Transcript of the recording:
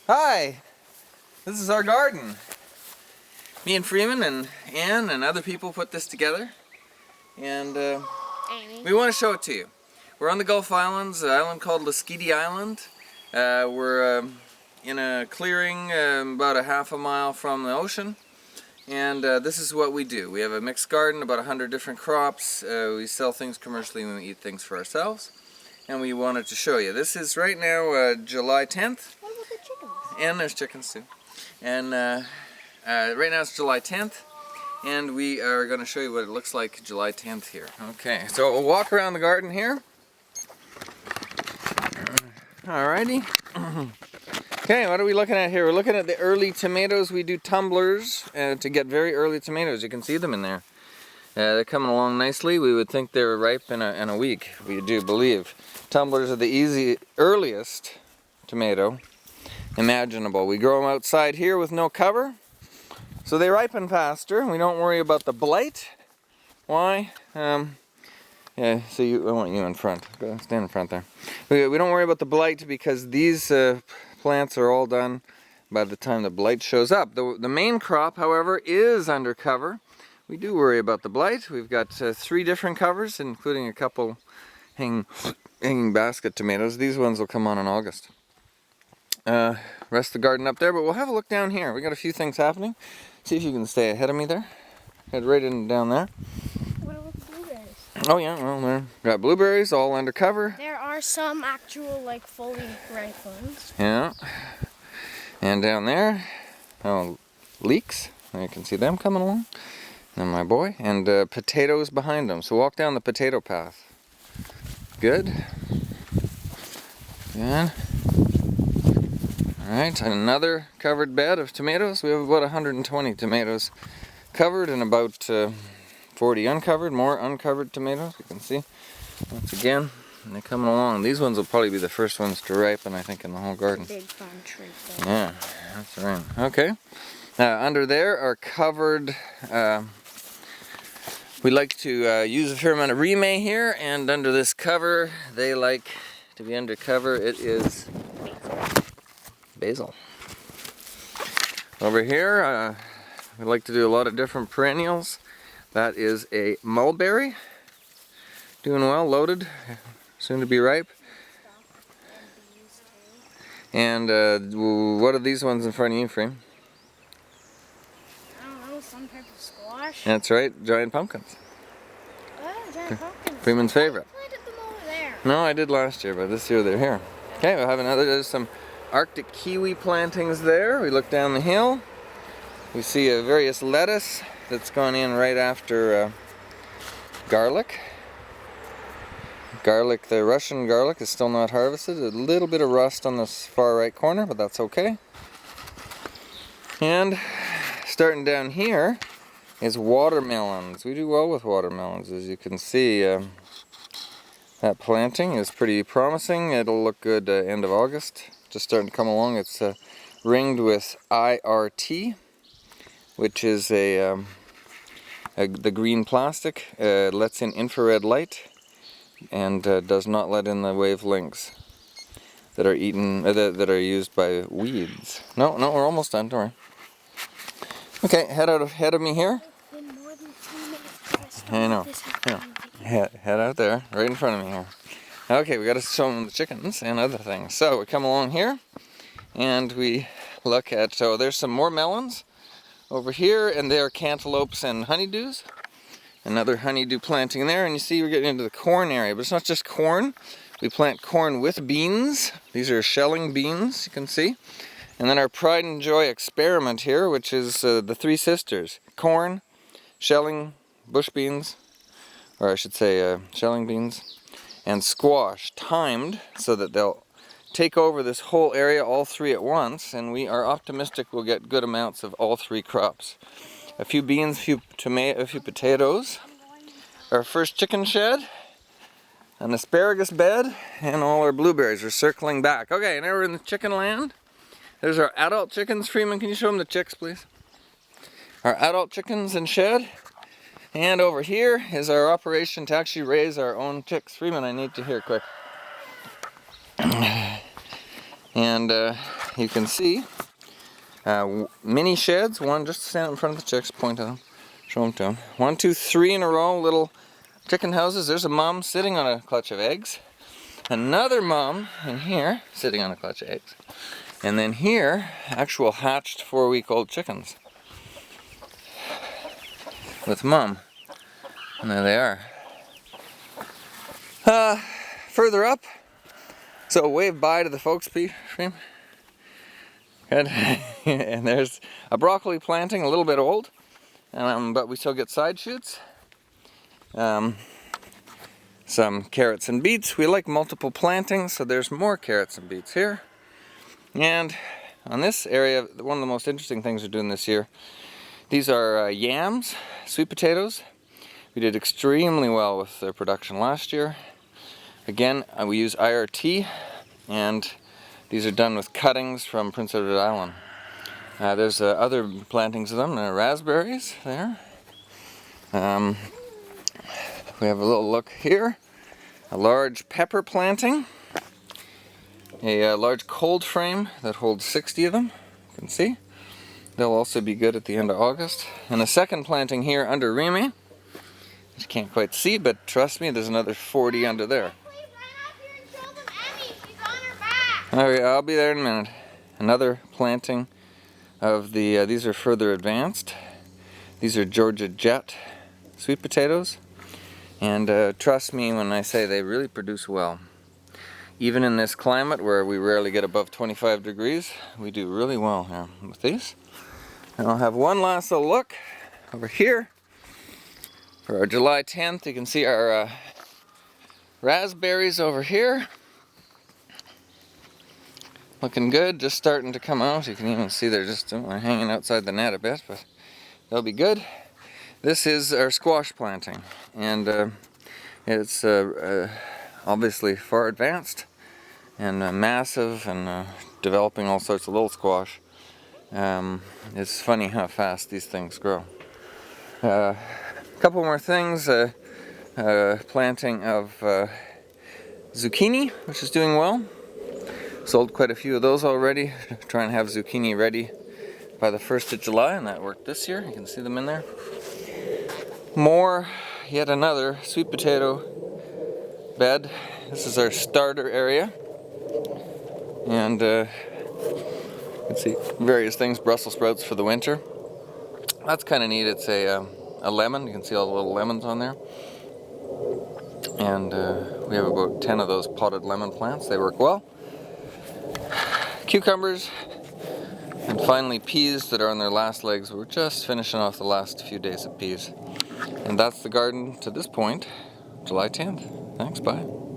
Hi, this is our garden. Me and Freeman and Ann and other people put this together, and we want to show it to you. We're on the Gulf Islands, an island called Lasqueti Island. We're in a clearing about a half a mile from the ocean, and this is what we do. We have a mixed garden, about 100 different crops. We sell things commercially and we eat things for ourselves, and we wanted to show you. This is right now July 10th. What about the chickens? And there's chickens too. And right now it's July 10th, and we are going to show you what it looks like July 10th here. Okay, so we'll walk around the garden here. Alrighty. Okay, what are we looking at here? We're looking at the early tomatoes. We do tumblers to get very early tomatoes. You can see them in there. They're coming along nicely. We would think they're ripe in a week. We do believe. Tumblers are the earliest tomato imaginable. We grow them outside here with no cover, so they ripen faster. We don't worry about the blight. Why? Yeah, so I want you in front. Go stand in front there. We don't worry about the blight because these plants are all done by the time the blight shows up. The main crop, however, is under cover. We do worry about the blight. We've got 3 different covers, including a couple hanging basket tomatoes. These ones will come on in August. Rest the garden up there, but we'll have a look down here. We got a few things happening. See if you can stay ahead of me there. Head right in down there. What about the blueberries? Oh yeah, well there. Got blueberries all under cover. There are some actual, like, fully ripe ones. Yeah. And down there, leeks. You can see them coming along. And my boy. And potatoes behind them. So walk down the potato path. Good. Good. Alright, another covered bed of tomatoes. We have about 120 tomatoes covered and about 40 uncovered, more uncovered tomatoes. You can see, once again, they're coming along. These ones will probably be the first ones to ripen, I think, in the whole garden. Big farm tree. Though. Yeah, that's right. Okay. Under there are covered, we like to use a fair amount of remay here, and under this cover, they like to be under cover. It is basil. Over here, we like to do a lot of different perennials. That is a mulberry. Doing well, loaded, soon to be ripe. And what are these ones in front of you, Freem? I don't know, some type of squash. That's right, giant pumpkins. Oh, giant pumpkins. Freeman's favorite. I planted them over there. No, I did last year, but this year they're here. Okay, we'll have there's some Arctic kiwi plantings there. We look down the hill. We see a various lettuce that's gone in right after garlic. The Russian garlic is still not harvested. A little bit of rust on this far right corner, but that's okay. And starting down here is watermelons. We do well with watermelons, as you can see. That planting is pretty promising. It'll look good end of August. Just starting to come along. It's ringed with IRT, which is the green plastic. Lets in infrared light and does not let in the wavelengths that are that are used by weeds. No, we're almost done. Don't worry. Okay, head ahead of me here. It's been more than 2 minutes. I know. Head out there, right in front of me here. Okay, we got to show them the chickens and other things. So we come along here, and we look at. So there's some more melons over here, and there are cantaloupes and honeydews. Another honeydew planting there, and you see we're getting into the corn area. But it's not just corn. We plant corn with beans. These are shelling beans, you can see. And then our pride and joy experiment here, which is the 3 sisters: corn, shelling, bush beans, or I should say shelling beans, and squash, timed so that they'll take over this whole area, all 3 at once, and we are optimistic we'll get good amounts of all 3 crops. A few beans, a few potatoes, our first chicken shed, an asparagus bed, and all our blueberries are circling back. Okay, now we're in the chicken land. There's our adult chickens. Freeman, can you show them the chicks, please? Our adult chickens in shed. And over here is our operation to actually raise our own chicks. Freeman, I need to hear quick. And you can see mini sheds. One, just stand in front of the chicks, point at them, show them to them. 1, 2, 3 in a row, little chicken houses. There's a mom sitting on a clutch of eggs. Another mom in here sitting on a clutch of eggs. And then here, actual hatched 4-week-old chickens with mom. And there they are. Further up, so wave bye to the folks, stream. Good. And there's a broccoli planting, a little bit old, but we still get side shoots. Some carrots and beets. We like multiple plantings, so there's more carrots and beets here. And on this area, one of the most interesting things we're doing this year, these are yams, sweet potatoes. We did extremely well with their production last year. Again, we use IRT, and these are done with cuttings from Prince Edward Island. There's other plantings of them. Raspberries there. We have a little look here. A large pepper planting. A large cold frame that holds 60 of them. You can see. They'll also be good at the end of August. And a second planting here under Remy. You can't quite see, but trust me, there's another 40 under there. Okay, I'll be there in a minute. Another planting of the, these are further advanced. These are Georgia Jet sweet potatoes. And trust me when I say they really produce well. Even in this climate where we rarely get above 25 degrees, we do really well here with these. And I'll have one last little look over here. For our July 10th, you can see our raspberries over here. Looking good, just starting to come out. You can even see they're just hanging outside the net a bit, but they'll be good. This is our squash planting, and it's obviously far advanced and massive and developing all sorts of little squash. It's funny how fast these things grow. A couple more things. Planting of zucchini, which is doing well. Sold quite a few of those already. Trying to have zucchini ready by the 1st of July, and that worked this year. You can see them in there. Yet another sweet potato bed. This is our starter area. And you can see various things, Brussels sprouts for the winter. That's kind of neat. It's a lemon. You can see all the little lemons on there. And we have about 10 of those potted lemon plants. They work well. Cucumbers, and finally peas that are on their last legs. We're just finishing off the last few days of peas. And that's the garden to this point, July 10th. Thanks, bye.